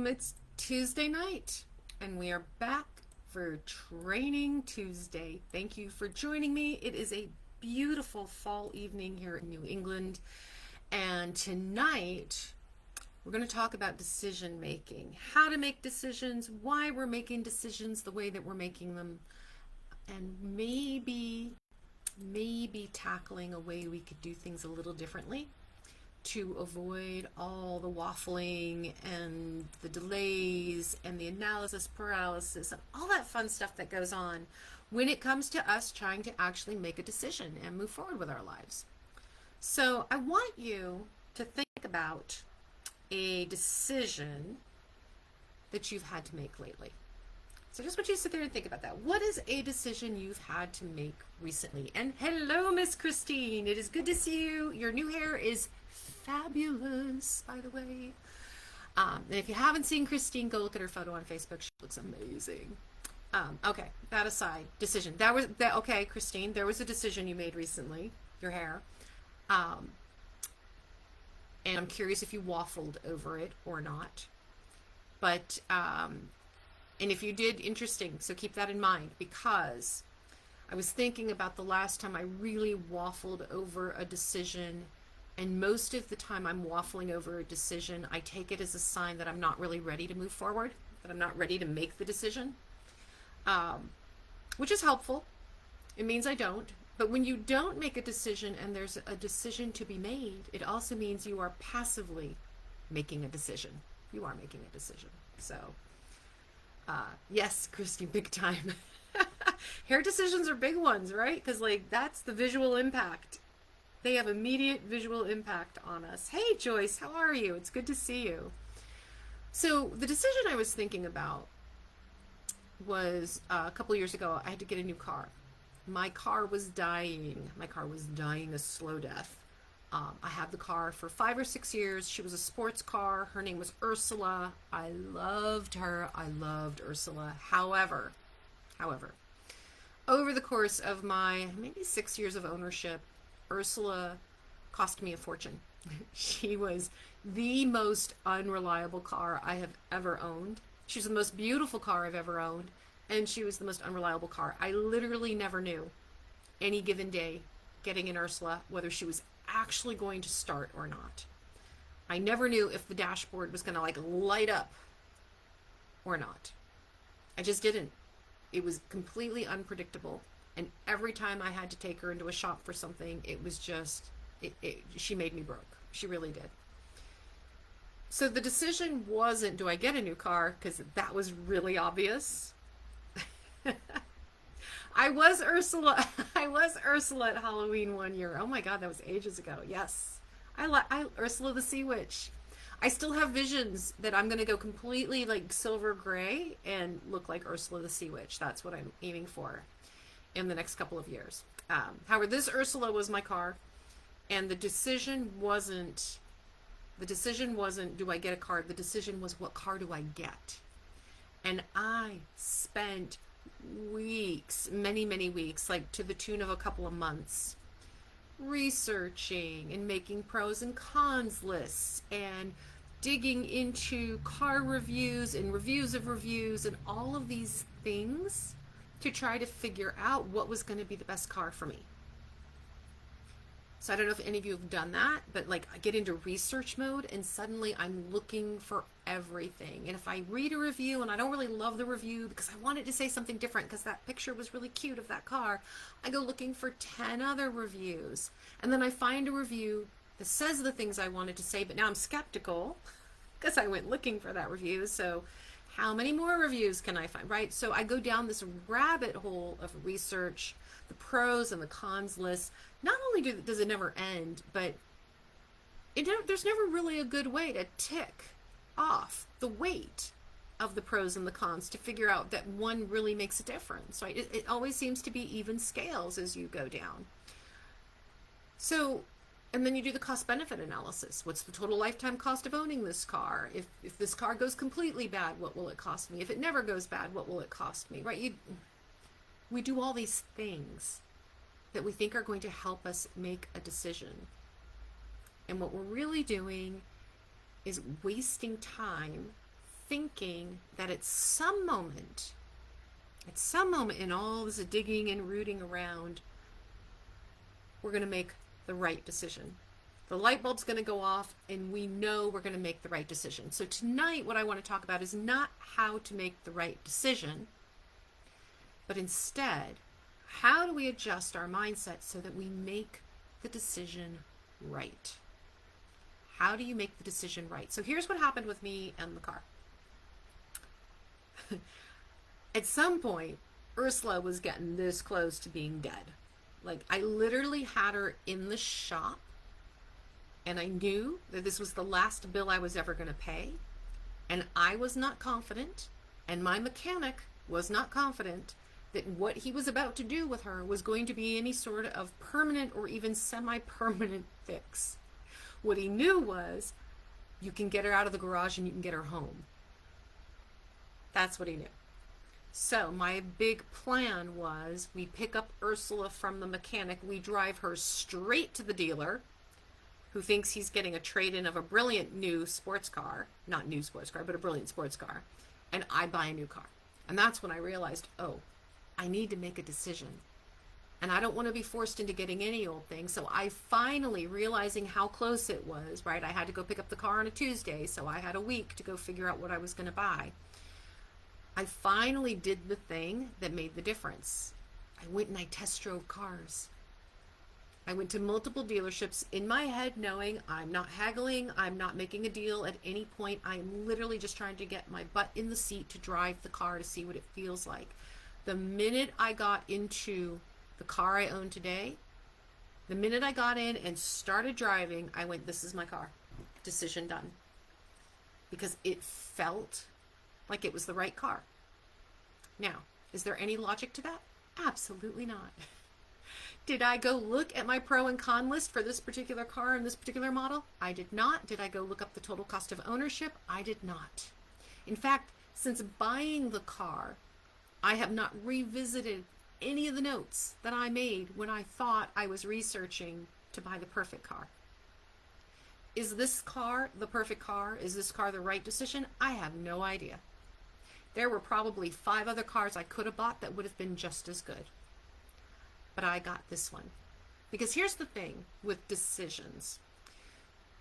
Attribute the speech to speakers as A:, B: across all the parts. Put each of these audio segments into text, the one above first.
A: It's Tuesday night, and we are back for Training Tuesday. Thank you for joining me. It is a beautiful fall evening here in New England, and tonight we're going to talk about decision making, how to make decisions, why we're making decisions the way that we're making them, and maybe tackling a way we could do things a little differently to avoid all the waffling and the delays and the analysis paralysis and all that fun stuff that goes on when it comes to us trying to actually make a decision and move forward with our lives. So I want you to think about a decision that you've had to make lately. So just want you to sit there and think about that. What is a decision you've had to make recently? And hello, Miss Christine. It is good to see you. Your new hair is fabulous, by the way. And if you haven't seen Christine, go look at her photo on Facebook. She looks amazing. Okay, that aside, decision. Okay, Christine, there was a decision you made recently, your hair. And I'm curious if you waffled over it or not. But, and if you did, interesting. So keep that in mind, because I was thinking about the last time I really waffled over a decision. And most of the time I'm waffling over a decision, I take it as a sign that I'm not really ready to move forward, that I'm not ready to make the decision, which is helpful. It means I don't. But when you don't make a decision and there's a decision to be made, it also means you are passively making a decision. You are making a decision. So, yes, Christy, big time. Hair decisions are big ones, right? Because, like, that's the visual impact. They have immediate visual impact on us. Hey, Joyce, how are you? It's good to see you. So the decision I was thinking about was a couple years ago. I had to get a new car. My car was dying. My car was dying a slow death. I had the car for 5 or 6 years. She was a sports car. Her name was Ursula. I loved her. I loved Ursula. However, over the course of my maybe 6 years of ownership, Ursula cost me a fortune. She was the most unreliable car I have ever owned. She was the most beautiful car I've ever owned, and she was the most unreliable car. I literally never knew any given day getting in Ursula whether she was actually going to start or not. I never knew if the dashboard was going to like light up or not. I just didn't. It was completely unpredictable. And every time I had to take her into a shop for something, it was just, she made me broke. She really did. So the decision wasn't, do I get a new car? Because that was really obvious. I was Ursula. I was Ursula at Halloween one year. Oh my God, that was ages ago. Yes. I Ursula the Sea Witch. I still have visions that I'm going to go completely like silver gray and look like Ursula the Sea Witch. That's what I'm aiming for in the next couple of years. However, this Ursula was my car, and the decision wasn't, do I get a car? The decision was, what car do I get? And I spent weeks, many weeks, like to the tune of a couple of months, researching and making pros and cons lists and digging into car reviews and reviews of reviews and all of these things to try to figure out what was going to be the best car for me. So I don't know if any of you have done that, but like I get into research mode and suddenly I'm looking for everything. And if I read a review and I don't really love the review because I wanted to say something different because that picture was really cute of that car, I go looking for 10 other reviews. And then I find a review that says the things I wanted to say, but now I'm skeptical because I went looking for that review. So how many more reviews can I find, right? So I go down this rabbit hole of research, the pros and the cons list. Not only does it never end, but there's never really a good way to tick off the weight of the pros and the cons to figure out that one really makes a difference, right? It always seems to be even scales as you go down. So, and then you do the cost-benefit analysis. What's the total lifetime cost of owning this car? If this car goes completely bad, what will it cost me? If it never goes bad, what will it cost me, right? We do all these things that we think are going to help us make a decision. And what we're really doing is wasting time thinking that at some moment in all this digging and rooting around, we're going to make the right decision. The light bulb's going to go off and we know we're going to make the right decision. So tonight, what I want to talk about is not how to make the right decision, but instead, how do we adjust our mindset so that we make the decision right? How do you make the decision right? So here's what happened with me and the car. At some point, Ursula was getting this close to being dead. Like, I literally had her in the shop, and I knew that this was the last bill I was ever going to pay, and I was not confident, and my mechanic was not confident that what he was about to do with her was going to be any sort of permanent or even semi-permanent fix. What he knew was, you can get her out of the garage and you can get her home. That's what he knew. So my big plan was, we pick up Ursula from the mechanic, we drive her straight to the dealer, who thinks he's getting a trade-in of a brilliant new sports car, not new sports car, but a brilliant sports car, and I buy a new car. And that's when I realized, oh, I need to make a decision. And I don't want to be forced into getting any old thing. So I finally, realizing how close it was, right? I had to go pick up the car on a Tuesday, so I had a week to go figure out what I was going to buy. I finally did the thing that made the difference. I went and I test drove cars. I went to multiple dealerships in my head knowing I'm not haggling, I'm not making a deal at any point. I'm literally just trying to get my butt in the seat to drive the car to see what it feels like. The minute I got into the car I own today, the minute I got in and started driving, I went, this is my car. Decision done. Because it felt like it was the right car. Now, is there any logic to that? Absolutely not. Did I go look at my pro and con list for this particular car and this particular model? I did not. Did I go look up the total cost of ownership? I did not. In fact, since buying the car, I have not revisited any of the notes that I made when I thought I was researching to buy the perfect car. Is this car the perfect car? Is this car the right decision? I have no idea. There were probably 5 other cars I could have bought that would have been just as good. But I got this one. Because here's the thing with decisions.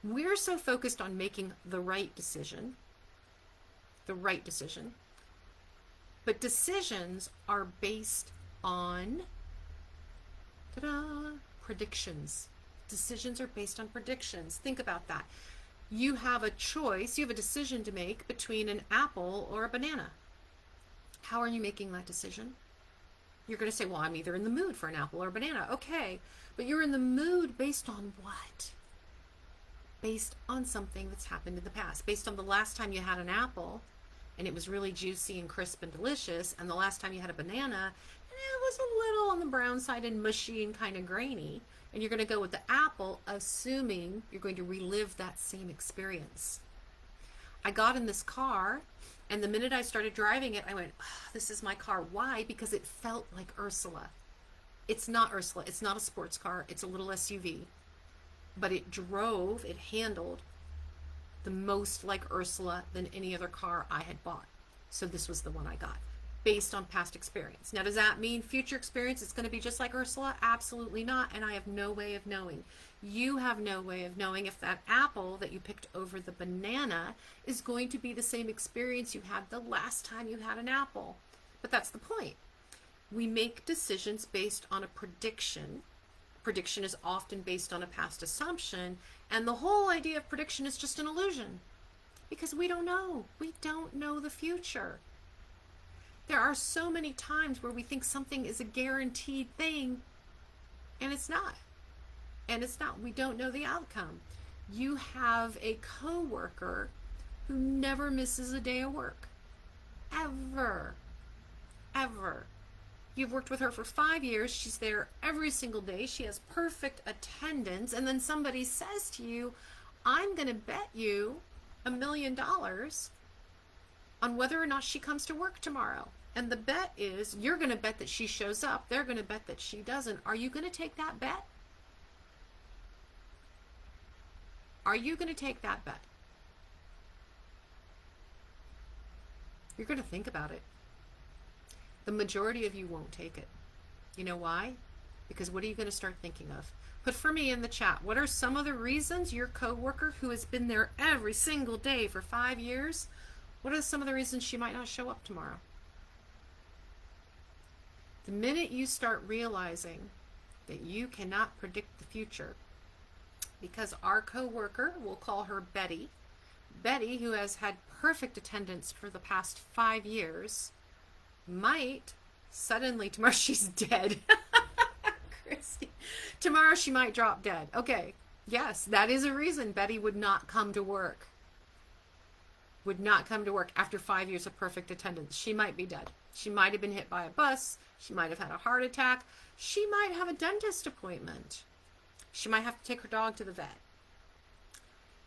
A: We're so focused on making the right decision. But decisions are based on predictions. Decisions are based on predictions. Think about that. You have a choice, you have a decision to make between an apple or a banana. How are you making that decision? You're going to say, well, I'm either in the mood for an apple or a banana. Okay, but you're in the mood based on what? Based on something that's happened in the past. Based on the last time you had an apple and it was really juicy and crisp and delicious, and the last time you had a banana and it was a little on the brown side and mushy and kind of grainy, and you're going to go with the apple, assuming you're going to relive that same experience. I got in this car, and the minute I started driving it, I went, oh, this is my car. Why? Because it felt like Ursula. It's not Ursula. It's not a sports car. It's a little SUV. But it handled the most like Ursula than any other car I had bought. So this was the one I got, based on past experience. Now, does that mean future experience it's going to be just like Ursula? Absolutely not, and I have no way of knowing. You have no way of knowing if that apple that you picked over the banana is going to be the same experience you had the last time you had an apple. But that's the point. We make decisions based on a prediction. Prediction is often based on a past assumption, and the whole idea of prediction is just an illusion, because we don't know. We don't know the future. There are so many times where we think something is a guaranteed thing, and it's not. And it's not. We don't know the outcome. You have a coworker who never misses a day of work. Ever. Ever. You've worked with her for 5 years. She's there every single day. She has perfect attendance. And then somebody says to you, I'm going to bet you $1 million on whether or not she comes to work tomorrow. And the bet is, you're going to bet that she shows up. They're going to bet that she doesn't. Are you going to take that bet? Are you going to take that bet? You're going to think about it. The majority of you won't take it. You know why? Because what are you going to start thinking of? Put for me in the chat, what are some of the reasons your coworker who has been there every single day for 5 years, what are some of the reasons she might not show up tomorrow? The minute you start realizing that you cannot predict the future, because our coworker, we'll call her Betty, who has had perfect attendance for the past 5 years, might suddenly, tomorrow she's dead. Christy. Tomorrow she might drop dead. Okay, yes, that is a reason Betty would not come to work. Would not come to work after 5 years of perfect attendance. She might be dead. She might have been hit by a bus. She might have had a heart attack. She might have a dentist appointment. She might have to take her dog to the vet.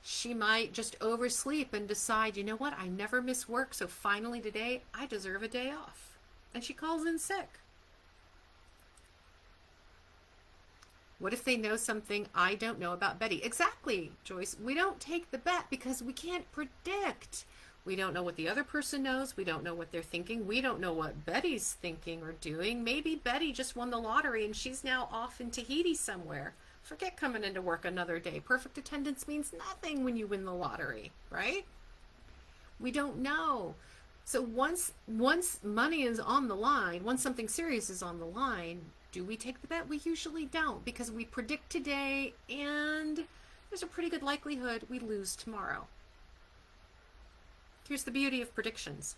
A: She might just oversleep and decide, you know what, I never miss work, so finally today I deserve a day off. And she calls in sick. What if they know something I don't know about Betty? Exactly, Joyce. We don't take the bet because we can't predict. We don't know what the other person knows. We don't know what they're thinking. We don't know what Betty's thinking or doing. Maybe Betty just won the lottery and she's now off in Tahiti somewhere. Forget coming into work another day. Perfect attendance means nothing when you win the lottery, right? We don't know. So once money is on the line, once something serious is on the line, do we take the bet? We usually don't, because we predict today and there's a pretty good likelihood we lose tomorrow. Here's the beauty of predictions.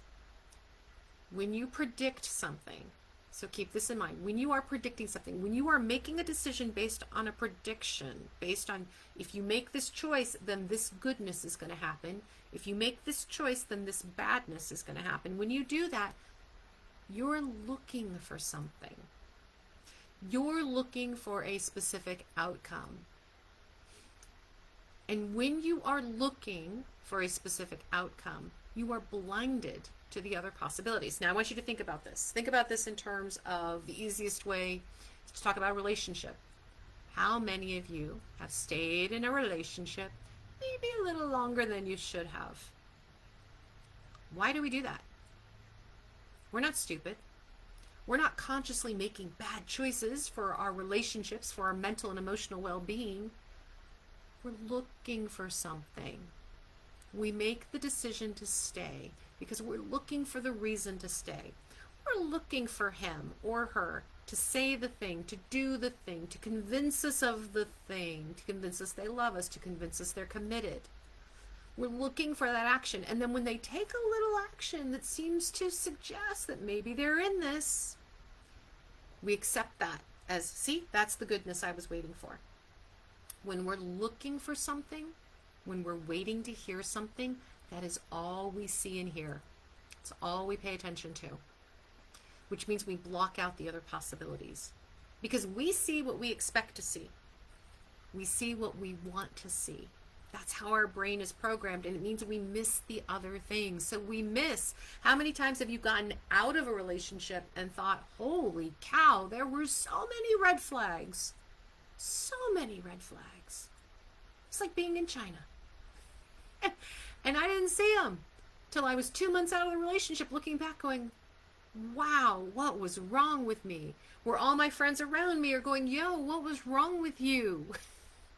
A: When you predict something, so keep this in mind, when you are predicting something, when you are making a decision based on a prediction, based on if you make this choice, then this goodness is going to happen. If you make this choice, then this badness is going to happen. When you do that, you're looking for something. You're looking for a specific outcome. And when you are looking for a specific outcome, you are blinded to the other possibilities. Now I want you to think about this. Think about this in terms of the easiest way to talk about a relationship. How many of you have stayed in a relationship maybe a little longer than you should have? Why do we do that? We're not stupid. We're not consciously making bad choices for our relationships, for our mental and emotional well-being. We're looking for something. We make the decision to stay because we're looking for the reason to stay. We're looking for him or her to say the thing, to do the thing, to convince us of the thing, to convince us they love us, to convince us they're committed. We're looking for that action. And then when they take a little action that seems to suggest that maybe they're in this, we accept that as, see, that's the goodness I was waiting for. When we're looking for something, when we're waiting to hear something, that is all we see and hear. It's all we pay attention to, which means we block out the other possibilities because we see what we expect to see. We see what we want to see. That's how our brain is programmed, and it means we miss the other things. So we miss. How many times have you gotten out of a relationship and thought, holy cow, there were so many red flags. So many red flags. It's like being in China. And I didn't see them till I was 2 months out of the relationship, looking back going, wow, what was wrong with me? Where all my friends around me are going, yo, what was wrong with you?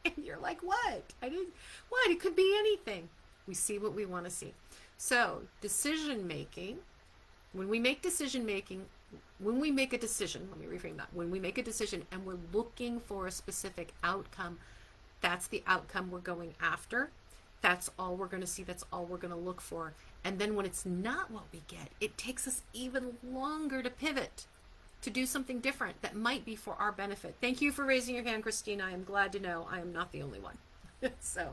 A: And you're like, what? What? It could be anything. We see what we want to see. So decision making, when we make a decision, let me reframe that. When we make a decision and we're looking for a specific outcome, that's the outcome we're going after. That's all we're going to see. That's all we're going to look for. And then when it's not what we get, it takes us even longer to pivot, to do something different that might be for our benefit. Thank you for raising your hand, Christina. I am glad to know I am not the only one. So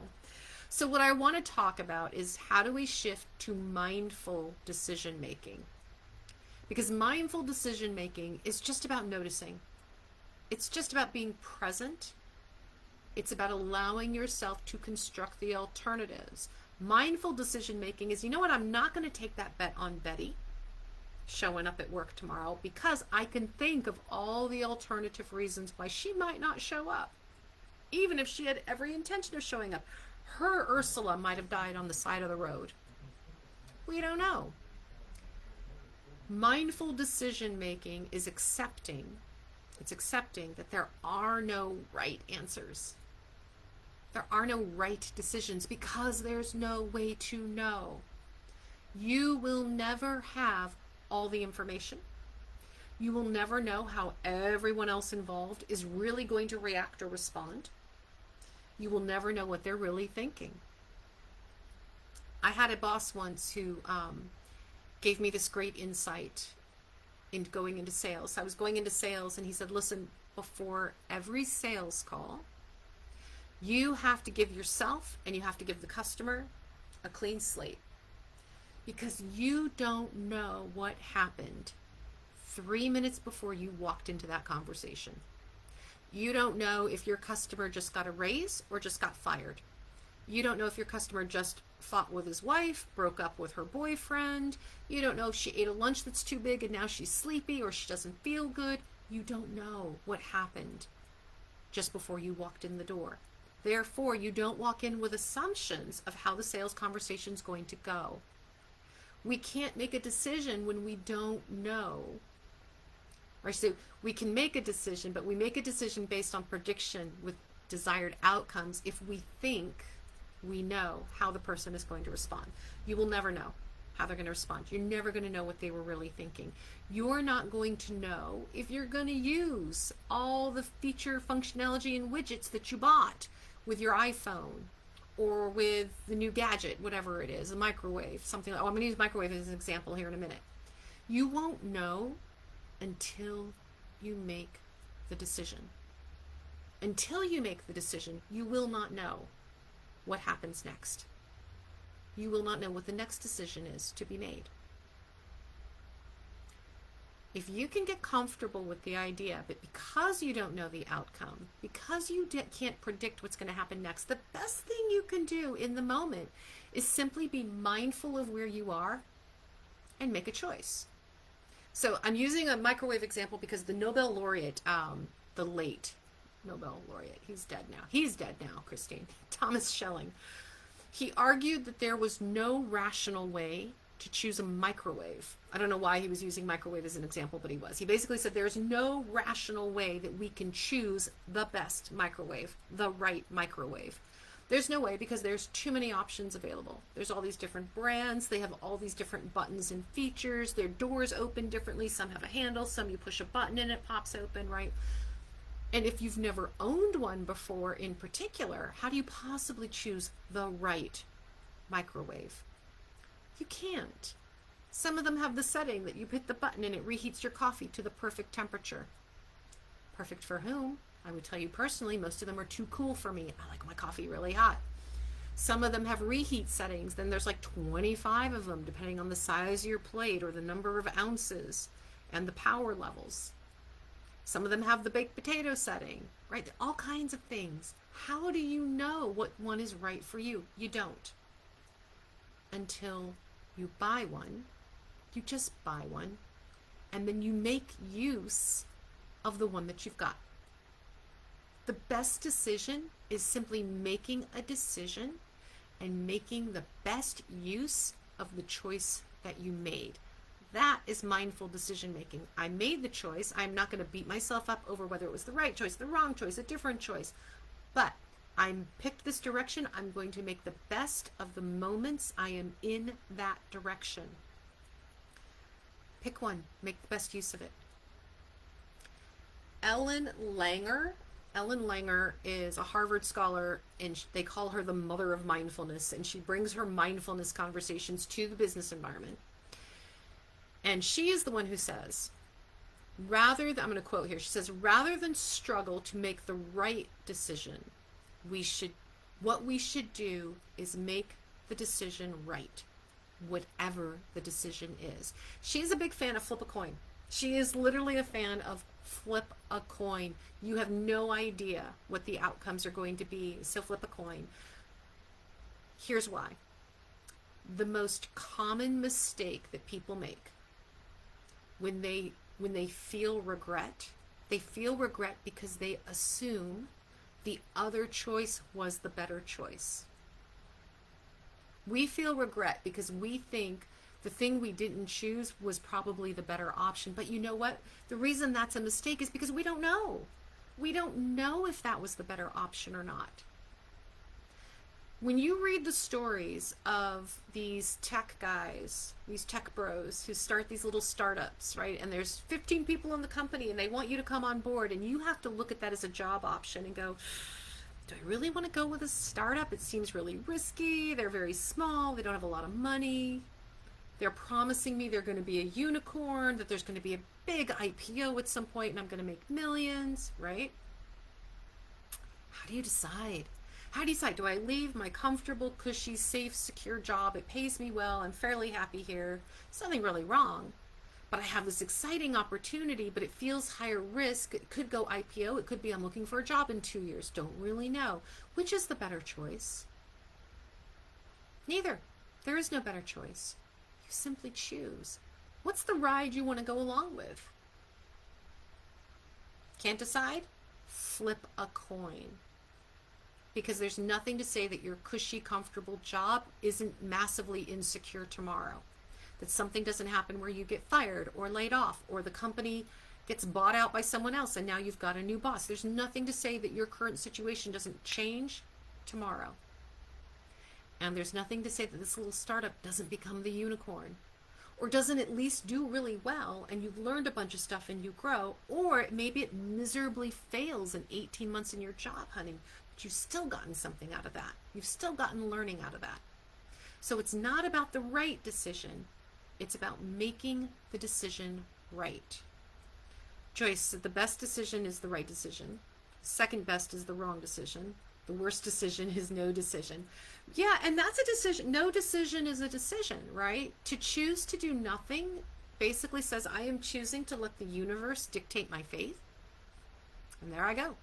A: what I want to talk about is how do we shift to mindful decision making? Because mindful decision making is just about noticing. It's just about being present. It's about allowing yourself to construct the alternatives. Mindful decision making is, you know what, I'm not going to take that bet on Betty showing up at work tomorrow because I can think of all the alternative reasons why she might not show up. Even if she had every intention of showing up. Her Ursula might have died on the side of the road. We don't know. Mindful decision making is accepting. It's accepting that there are no right answers. There are no right decisions because there's no way to know. You will never have all the information. You will never know how everyone else involved is really going to react or respond. You will never know what they're really thinking. I had a boss once who gave me this great insight in going into sales. So I was going into sales and he said, listen, before every sales call, you have to give yourself and you have to give the customer a clean slate, because you don't know what happened 3 minutes before you walked into that conversation. You don't know if your customer just got a raise or just got fired. You don't know if your customer just fought with his wife, broke up with her boyfriend. You don't know if she ate a lunch that's too big and now she's sleepy or she doesn't feel good. You don't know what happened just before you walked in the door. Therefore, you don't walk in with assumptions of how the sales conversation is going to go. We can't make a decision when we don't know. Right? So we can make a decision, but we make a decision based on prediction with desired outcomes if we think we know how the person is going to respond. You will never know how they're going to respond. You're never going to know what they were really thinking. You're not going to know if you're going to use all the feature, functionality, and widgets that you bought with your iPhone or with the new gadget, whatever it is, a microwave, something like, I'm going to use microwave as an example here in a minute. You won't know until you make the decision. Until you make the decision, you will not know what happens next. You will not know what the next decision is to be made. If you can get comfortable with the idea, but because you don't know the outcome, because you can't predict what's going to happen next, the best thing you can do in the moment is simply be mindful of where you are and make a choice. So I'm using a microwave example because the Nobel laureate, the late Nobel laureate, he's dead now, Christine, Thomas Schelling, he argued that there was no rational way to choose a microwave. I don't know why he was using microwave as an example, but he was. He basically said there's no rational way that we can choose the best microwave, the right microwave. There's no way because there's too many options available. There's all these different brands. They have all these different buttons and features. Their doors open differently. Some have a handle. Some you push a button and it pops open, right? And if you've never owned one before in particular, how do you possibly choose the right microwave? You can't. Some of them have the setting that you hit the button and it reheats your coffee to the perfect temperature. Perfect for whom? I would tell you personally, most of them are too cool for me. I like my coffee really hot. Some of them have reheat settings. Then there's like 25 of them, depending on the size of your plate or the number of ounces and the power levels. Some of them have the baked potato setting, right? All kinds of things. How do you know what one is right for you? You don't. Until you buy one. You just buy one. And then you make use of the one that you've got. The best decision is simply making a decision and making the best use of the choice that you made. That is mindful decision making. I made the choice. I'm not going to beat myself up over whether it was the right choice, the wrong choice, a different choice. But I picked this direction. I'm going to make the best of the moments I am in that direction. Pick one. Make the best use of it. Ellen Langer is a Harvard scholar, and they call her the mother of mindfulness, and she brings her mindfulness conversations to the business environment. And she is the one who says, I'm going to quote here, she says, rather than struggle to make the right decision, what we should do is make the decision right, whatever the decision is. She's a big fan of flip a coin. She is literally a fan of flip a coin. You have no idea what the outcomes are going to be, so flip a coin. Here's why. The most common mistake that people make when they feel regret, they feel regret because they assume the other choice was the better choice. We feel regret because we think The thing we didn't choose was probably the better option. But you know what? The reason that's a mistake is because we don't know. We don't know if that was the better option or not. When you read the stories of these tech guys, these tech bros who start these little startups, right? And there's 15 people in the company and they want you to come on board, and you have to look at that as a job option and go, do I really want to go with a startup? It seems really risky. They're very small. They don't have a lot of money. They're promising me they're going to be a unicorn, that there's going to be a big IPO at some point and I'm going to make millions, right? How do you decide? How do you decide? Do I leave my comfortable, cushy, safe, secure job? It pays me well. I'm fairly happy here. There's nothing really wrong. But I have this exciting opportunity, but it feels higher risk. It could go IPO. It could be I'm looking for a job in 2 years. Don't really know. Which is the better choice? Neither. There is no better choice. You simply choose. What's the ride you want to go along with? Can't decide? Flip a coin. Because there's nothing to say that your cushy, comfortable job isn't massively insecure tomorrow. That something doesn't happen where you get fired or laid off, or the company gets bought out by someone else and now you've got a new boss. There's nothing to say that your current situation doesn't change tomorrow. And there's nothing to say that this little startup doesn't become the unicorn, or doesn't at least do really well and you've learned a bunch of stuff and you grow, or maybe it miserably fails in 18 months in your job hunting, but you've still gotten something out of that. You've still gotten learning out of that. So it's not about the right decision. It's about making the decision right. Joyce, the best decision is the right decision. Second best is the wrong decision. The worst decision is no decision. Yeah, and that's a decision. No decision is a decision, right? To choose to do nothing basically says I am choosing to let the universe dictate my faith. And there I go.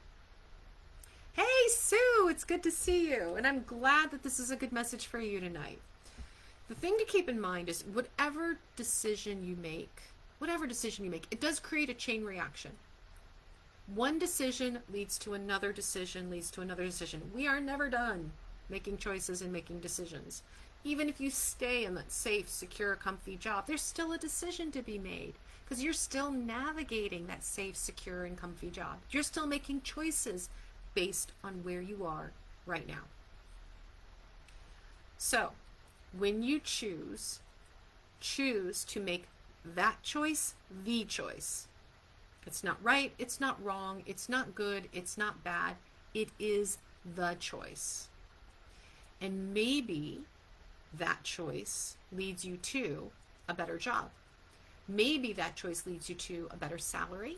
A: Hey, Sue, it's good to see you. And I'm glad that this is a good message for you tonight. The thing to keep in mind is whatever decision you make, it does create a chain reaction. One decision leads to another decision, leads to another decision. We are never done making choices and making decisions. Even if you stay in that safe, secure, comfy job, there's still a decision to be made because you're still navigating that safe, secure, and comfy job. You're still making choices based on where you are right now. So, when you choose to make that choice the choice. It's not right, it's not wrong, it's not good, it's not bad. It is the choice. And maybe that choice leads you to a better job. Maybe that choice leads you to a better salary.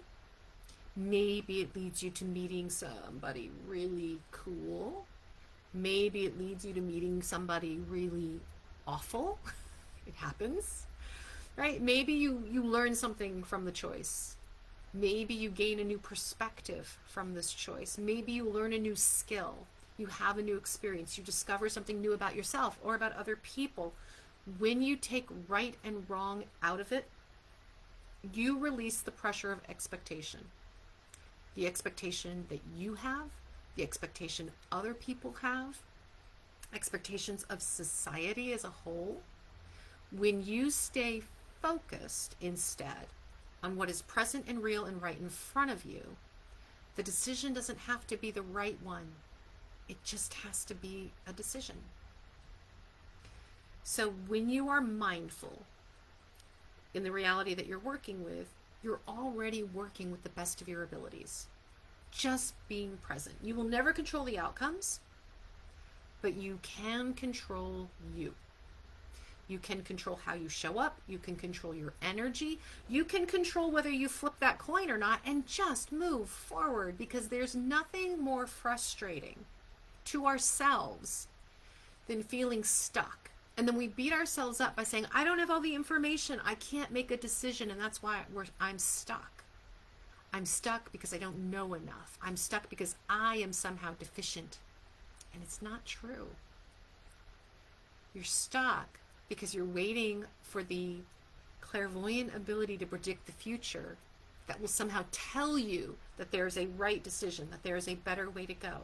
A: Maybe it leads you to meeting somebody really cool. Maybe it leads you to meeting somebody really awful. It happens, right? Maybe you learn something from the choice. Maybe you gain a new perspective from this choice. Maybe you learn a new skill. You have a new experience. You discover something new about yourself or about other people. When you take right and wrong out of it, you release the pressure of expectation. The expectation that you have, the expectation other people have, expectations of society as a whole. When you stay focused instead on what is present and real and right in front of you, the decision doesn't have to be the right one. It just has to be a decision. So when you are mindful in the reality that you're working with, you're already working with the best of your abilities. Just being present. You will never control the outcomes, but you can control you. You can control how you show up. You can control your energy. You can control whether you flip that coin or not, and just move forward, because there's nothing more frustrating to ourselves than feeling stuck. And then we beat ourselves up by saying, I don't have all the information. I can't make a decision, and that's why I'm stuck. I'm stuck because I don't know enough. I'm stuck because I am somehow deficient. And it's not true. You're stuck because you're waiting for the clairvoyant ability to predict the future that will somehow tell you that there is a right decision, that there is a better way to go.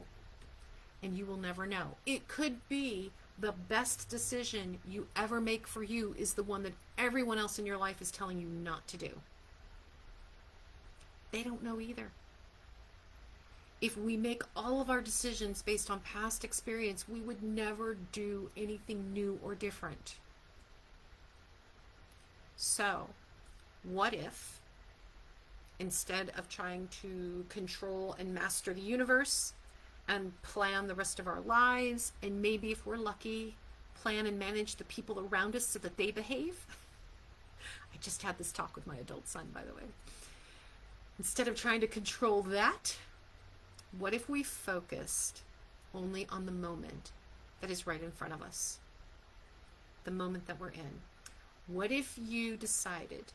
A: And you will never know. It could be The best decision you ever make for you is the one that everyone else in your life is telling you not to do. They don't know either. If we make all of our decisions based on past experience, we would never do anything new or different. So, what if, instead of trying to control and master the universe and plan the rest of our lives, and maybe if we're lucky, plan and manage the people around us so that they behave? I just had this talk with my adult son, by the way. Instead of trying to control that, what if we focused only on the moment that is right in front of us? The moment that we're in. What if you decided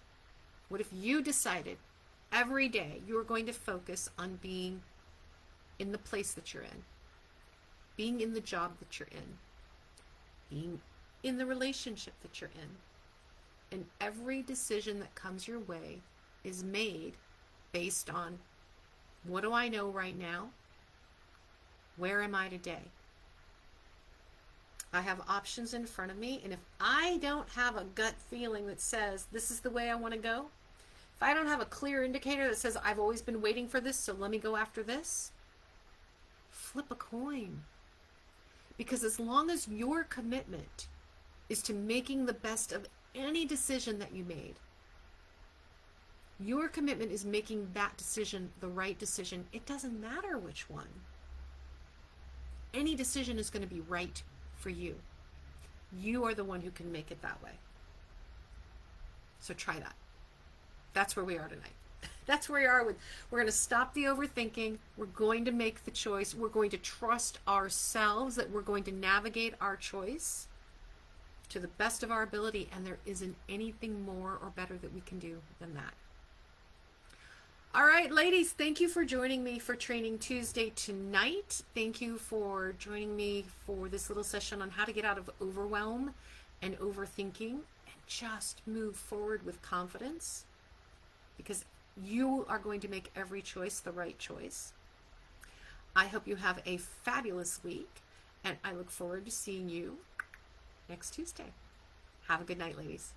A: every day you were going to focus on being in the place that you're in, being in the job that you're in, being in the relationship that you're in, and every decision that comes your way is made based on, what do I know right now? Where am I today? I have options in front of me, and if I don't have a gut feeling that says this is the way I want to go, if I don't have a clear indicator that says I've always been waiting for this, so let me go after this, flip a coin. Because as long as your commitment is to making the best of any decision that you made, your commitment is making that decision the right decision. It doesn't matter which one. Any decision is going to be right for you. You are the one who can make it that way. So try that. That's where we are tonight. That's where we are with, we're going to stop the overthinking. We're going to make the choice. We're going to trust ourselves that we're going to navigate our choice to the best of our ability, and there isn't anything more or better that we can do than that. All right, ladies, thank you for joining me for Training Tuesday tonight. Thank you for joining me for this little session on how to get out of overwhelm and overthinking and just move forward with confidence, because you are going to make every choice the right choice. I hope you have a fabulous week, and I look forward to seeing you next Tuesday. Have a good night, ladies.